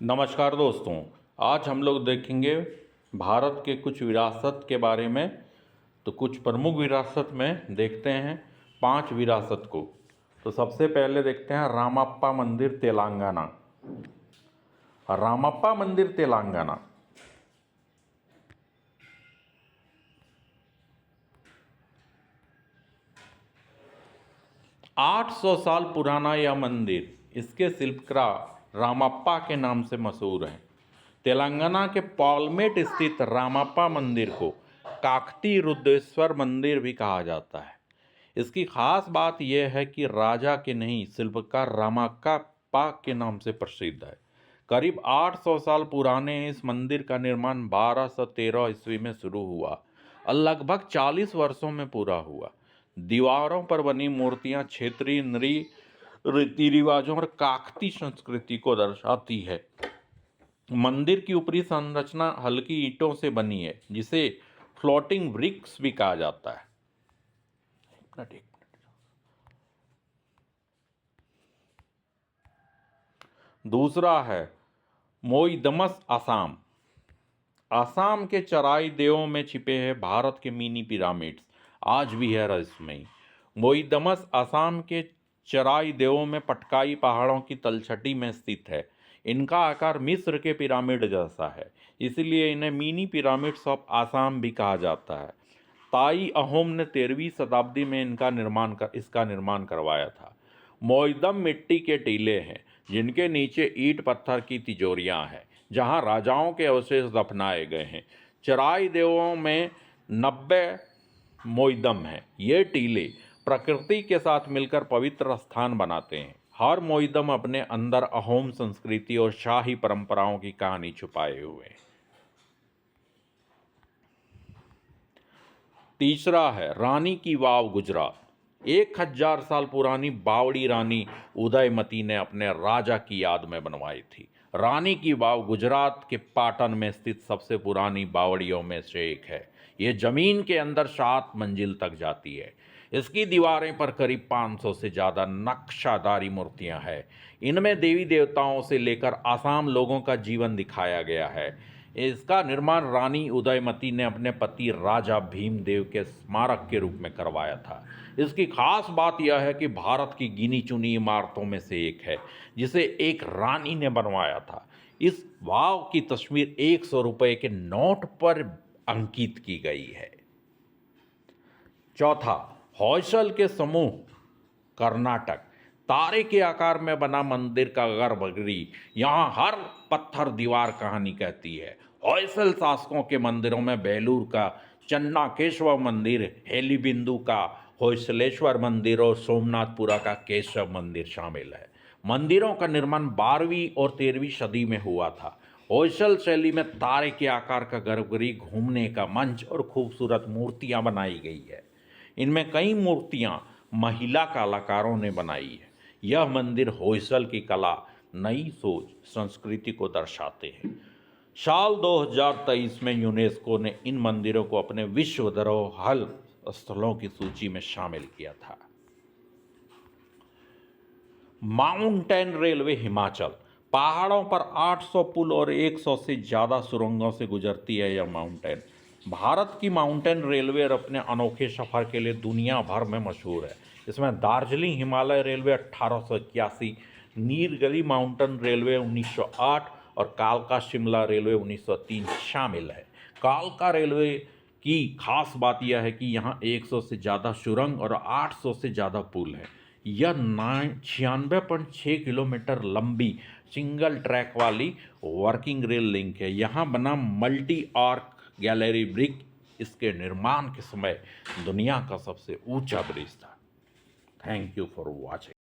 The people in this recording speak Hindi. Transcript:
नमस्कार दोस्तों। आज हम लोग देखेंगे भारत के कुछ विरासत के बारे में। तो कुछ प्रमुख विरासत में देखते हैं 5 विरासत को। तो सबसे पहले देखते हैं रामप्पा मंदिर तेलंगाना। रामप्पा मंदिर तेलंगाना 800 साल पुराना यह मंदिर इसके शिल्पकार रामप्पा के नाम से मशहूर है। तेलंगाना के पालमेट स्थित रामप्पा मंदिर को काकती रुद्रेश्वर मंदिर भी कहा जाता है। इसकी खास बात यह है कि राजा के नहीं, शिल्पकार रामप्पा के नाम से प्रसिद्ध है। करीब 800 साल पुराने इस मंदिर का निर्माण 1213 ईस्वी में शुरू हुआ और लगभग 40 वर्षों में पूरा हुआ। दीवारों पर बनी मूर्तियां क्षेत्रीय रीति रिवाजों और काकती संस्कृति को दर्शाती है। मंदिर की ऊपरी संरचना हल्की ईंटों से बनी है, जिसे फ्लोटिंग ब्रिक्स भी कहा जाता है। दूसरा है मोईदमस असम। असम के चराई देवों में छिपे हैं भारत के मिनी पिरामिड्स, आज भी है रहस्यमयी। मोईदमस असम के चराई देवों में पटकाई पहाड़ों की तलछटी में स्थित है। इनका आकार मिस्र के पिरामिड जैसा है, इसलिए इन्हें मिनी पिरामिड्स ऑफ असम भी कहा जाता है। ताई अहोम ने 13वीं शताब्दी में इसका निर्माण करवाया था। मोईदम मिट्टी के टीले हैं, जिनके नीचे ईंट पत्थर की तिजोरियां हैं, जहां राजाओं के अवशेष दफनाए गए हैं। चराई देवों में 90 मोईदम हैं। ये टीले प्रकृति के साथ मिलकर पवित्र स्थान बनाते हैं। हर मोईदम अपने अंदर अहोम संस्कृति और शाही परंपराओं की कहानी छुपाए हुए हैं। तीसरा है रानी की वाव, गुजरात। 1000 साल पुरानी बावड़ी रानी उदयमती ने अपने राजा की याद में बनवाई थी। रानी की वाव गुजरात के पाटन में स्थित सबसे पुरानी बावड़ियों में से एक है। ये जमीन के अंदर 7 मंजिल तक जाती है। इसकी दीवारें पर करीब 500 से ज़्यादा नक्शादारी मूर्तियां हैं। इनमें देवी देवताओं से लेकर आसाम लोगों का जीवन दिखाया गया है। इसका निर्माण रानी उदयमती ने अपने पति राजा भीमदेव के स्मारक के रूप में करवाया था। इसकी खास बात यह है कि भारत की गिनी चुनी इमारतों में से एक है जिसे एक रानी ने बनवाया था। इस वाव की तस्वीर 100 रुपये के नोट पर अंकित की गई है। चौथा, हौसल के समूह, कर्नाटक। तारे के आकार में बना मंदिर का गर्भगृह, यहाँ हर पत्थर दीवार कहानी कहती है। हौसल शासकों के मंदिरों में बेलूर का चन्नाकेश्वर मंदिर, हेलीबिंदु का हौसलेश्वर मंदिर और सोमनाथपुरा का केशव मंदिर शामिल है। मंदिरों का निर्माण 12वीं और 13वीं सदी में हुआ था। हौसल शैली में तारे के आकार का गर्भगृह, घूमने का मंच और खूबसूरत मूर्तियां बनाई गई है। इनमें कई मूर्तियां महिला कलाकारों ने बनाई है। यह मंदिर हौसल की कला, नई सोच, संस्कृति को दर्शाते हैं। साल 2023 में यूनेस्को ने इन मंदिरों को अपने विश्व धरोहर स्थलों की सूची में शामिल किया था। Mountain railway, Himachal. पहाड़ों पर 800 पुल और 100 से ज़्यादा सुरंगों से गुजरती है यह माउंटेन। भारत की माउंटेन रेलवे अपने अनोखे सफ़र के लिए दुनिया भर में मशहूर है। इसमें Darjeeling Himalaya railway 1881, Nilgiri mountain railway 1908 और कालका शिमला रेलवे 1903 शामिल है। कालका रेलवे की खास बात यह है कि यहाँ 100 से ज़्यादा सुरंग और 800 से ज़्यादा पुल है। यह 96.6 किलोमीटर लंबी सिंगल ट्रैक वाली वर्किंग रेल लिंक है। यहाँ बना मल्टी आर्क गैलरी ब्रिज इसके निर्माण के समय दुनिया का सबसे ऊंचा ब्रिज था। Thank you for watching.